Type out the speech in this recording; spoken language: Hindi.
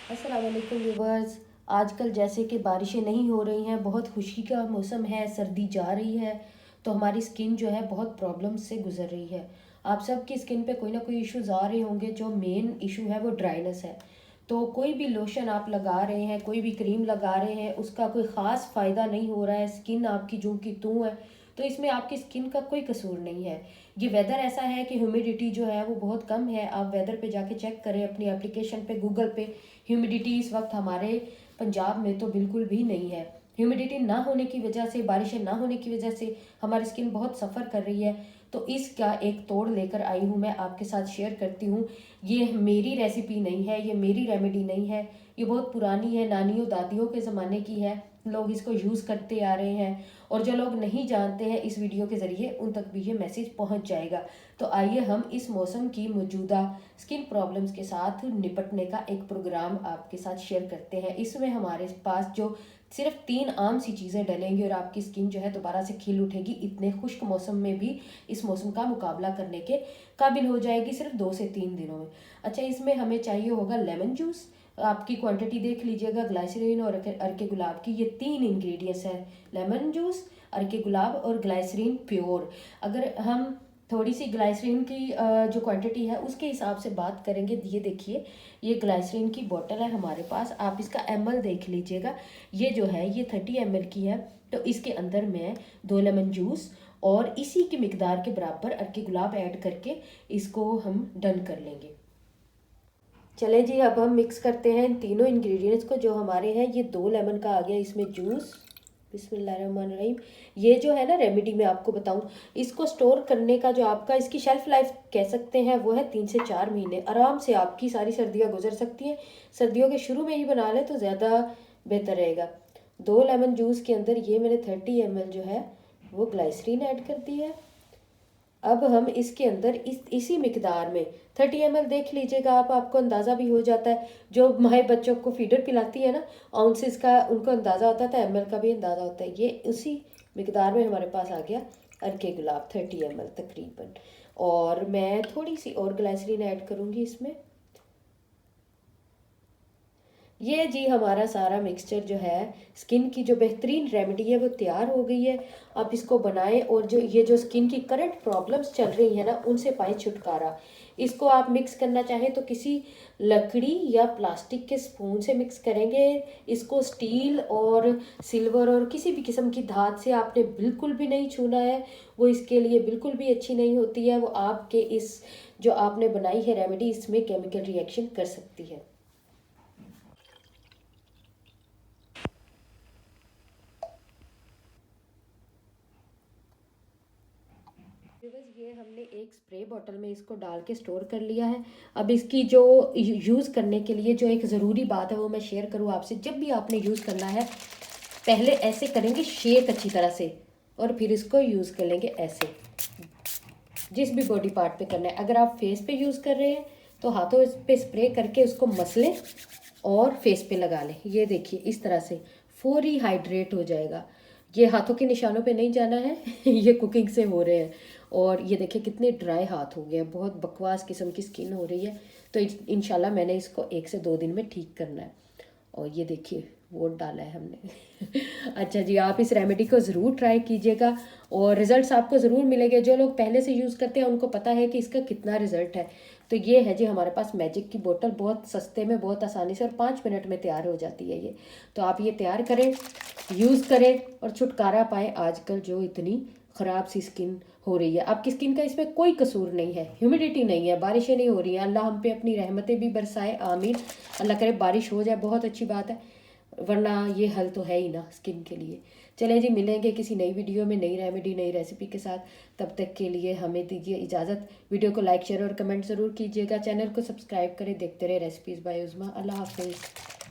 अस्सलाम वालेकुम व्यूवर्स। आजकल जैसे कि बारिशें नहीं हो रही हैं, बहुत खुशी का मौसम है, सर्दी जा रही है, तो हमारी स्किन जो है बहुत प्रॉब्लम्स से गुजर रही है। आप सबकी स्किन पे कोई ना कोई इश्यूज आ रहे होंगे। जो मेन इशू है वो ड्राइनेस है। तो कोई भी लोशन आप लगा रहे हैं, कोई भी क्रीम लगा रहे हैं, उसका कोई ख़ास फ़ायदा नहीं हो रहा है, स्किन आपकी जूं की त्यों है। तो इसमें आपकी स्किन का कोई कसूर नहीं है। ये वेदर ऐसा है कि ह्यूमिडिटी जो है वो बहुत कम है। आप वेदर पे जाके चेक करें अपनी एप्लीकेशन पे, गूगल पे। ह्यूमिडिटी इस वक्त हमारे पंजाब में तो बिल्कुल भी नहीं है। ह्यूमिडिटी ना होने की वजह से, बारिशें ना होने की वजह से हमारी स्किन बहुत सफ़र कर रही है। तो इसका एक तोड़ लेकर आई हूँ, मैं आपके साथ शेयर करती हूँ। ये मेरी रेसिपी नहीं है, ये मेरी रेमेडी नहीं है, ये बहुत पुरानी है, नानियों दादियों के ज़माने की है। लोग इसको यूज़ करते आ रहे हैं, और जो लोग नहीं जानते हैं इस वीडियो के ज़रिए उन तक भी ये मैसेज पहुंच जाएगा। तो आइए हम इस मौसम की मौजूदा स्किन प्रॉब्लम्स के साथ निपटने का एक प्रोग्राम आपके साथ शेयर करते हैं। इसमें हमारे पास जो सिर्फ 3 आम सी चीज़ें डलेंगी और आपकी स्किन जो है दोबारा से खिल उठेगी। इतने खुश्क मौसम में भी इस मौसम का मुकाबला करने के काबिल हो जाएगी सिर्फ 2 से 3 दिनों में। अच्छा, इसमें हमें चाहिए होगा लेमन जूस। आपकी क्वांटिटी देख लीजिएगा, ग्लाइसरीन और अर्के गुलाब की, ये 3 इंग्रेडिएंट्स हैं। लेमन जूस, अर्के गुलाब और ग्लाइसरीन प्योर। अगर हम थोड़ी सी ग्लाइसरीन की जो क्वांटिटी है उसके हिसाब से बात करेंगे, ये देखिए, ये ग्लाइसरीन की बोतल है हमारे पास। आप इसका ml देख लीजिएगा। ये जो है ये 30 ml की है। तो इसके अंदर मैं 2 लेमन जूस और इसी की मिकदार के बराबर अर्के गुलाब ऐड करके इसको हम डन कर लेंगे। चले जी, अब हम मिक्स करते हैं इन तीनों इंग्रेडिएंट्स को। जो हमारे हैं, ये 2 लेमन का आ गया इसमें जूस। बिस्मिल्लाहिर्रहमानिर्रहीम। ये जो है ना रेमेडी, मैं आपको बताऊं, इसको स्टोर करने का जो आपका इसकी शेल्फ लाइफ कह सकते हैं वो है 3 से 4 महीने। आराम से आपकी सारी सर्दियां गुजर सकती हैं। सर्दियों के शुरू में ही बना लें तो ज़्यादा बेहतर रहेगा। 2 लेमन जूस के अंदर ये मैंने 30 ml जो है वो ग्लाइसरीन ऐड कर दी है। अब हम इसके अंदर इसी मिकदार में 30 ml देख लीजिएगा आप, आपको अंदाज़ा भी हो जाता है। जो माए बच्चों को फीडर पिलाती है ना, आउंसेस का उनको अंदाज़ा होता था, ml का भी अंदाज़ा होता है। ये उसी मिकदार में हमारे पास आ गया अर्के गुलाब 30 ml तकरीबन। और मैं थोड़ी सी और ग्लाइसरीन ऐड करूँगी इसमें। ये जी हमारा सारा मिक्सचर जो है, स्किन की जो बेहतरीन रेमेडी है वो तैयार हो गई है। आप इसको बनाएं और जो ये जो स्किन की करंट प्रॉब्लम्स चल रही है ना, उनसे पाएं छुटकारा। इसको आप मिक्स करना चाहें तो किसी लकड़ी या प्लास्टिक के स्पून से मिक्स करेंगे। इसको स्टील और सिल्वर और किसी भी किस्म की धात से आपने बिल्कुल भी नहीं छूना है। वो इसके लिए बिल्कुल भी अच्छी नहीं होती है। वो आपके इस जो आपने बनाई है रेमेडी, इसमें केमिकल रिएक्शन कर सकती है। बस ये हमने एक स्प्रे बॉटल में इसको डाल के स्टोर कर लिया है। अब इसकी जो यूज़ करने के लिए जो एक ज़रूरी बात है वो मैं शेयर करूँ आपसे। जब भी आपने यूज़ करना है, पहले ऐसे करेंगे शेक अच्छी तरह से, और फिर इसको यूज़ कर लेंगे ऐसे। जिस भी बॉडी पार्ट पे करना है, अगर आप फेस पे यूज़ कर रहे हैं तो हाथों पे स्प्रे करके उसको मसलें और फेस पे लगा लें। ये देखिए इस तरह से फौरी हाइड्रेट हो जाएगा। ये हाथों के निशानों पे नहीं जाना है ये कुकिंग से हो रहे हैं। और ये देखिए कितने ड्राई हाथ हो गए हैं, बहुत बकवास किस्म की स्किन हो रही है। तो इंशाल्लाह मैंने इसको 1 से 2 दिन में ठीक करना है। और ये देखिए वोट डाला है हमने अच्छा जी, आप इस रेमेडी को ज़रूर ट्राई कीजिएगा और रिजल्ट्स आपको ज़रूर मिलेंगे। जो लोग पहले से यूज़ करते हैं उनको पता है कि इसका कितना रिजल्ट है। तो ये है जी हमारे पास मैजिक की बोतल, बहुत सस्ते में, बहुत आसानी से और 5 मिनट में तैयार हो जाती है ये। तो आप ये तैयार करें, यूज़ करें और छुटकारा पाएँ आजकल जो इतनी ख़राब सी स्किन हो रही है। आपकी स्किन का इसमें कोई कसूर नहीं है, ह्यूमिडिटी नहीं है, बारिशें नहीं हो रही हैं। अल्लाह हम पे अपनी रहमतें भी बरसाए, आमीन। अल्लाह करे बारिश हो जाए, बहुत अच्छी बात है, वरना ये हल तो है ही ना स्किन के लिए। चलें जी, मिलेंगे किसी नई वीडियो में, नई रेमेडी, नई रेसिपी के साथ। तब तक के लिए हमें दीजिए इजाज़त। वीडियो को लाइक, शेयर और कमेंट ज़रूर कीजिएगा। चैनल को सब्सक्राइब करें। देखते रहे रेसिपीज़ बाय उज़मा। अल्लाह हाफिज़।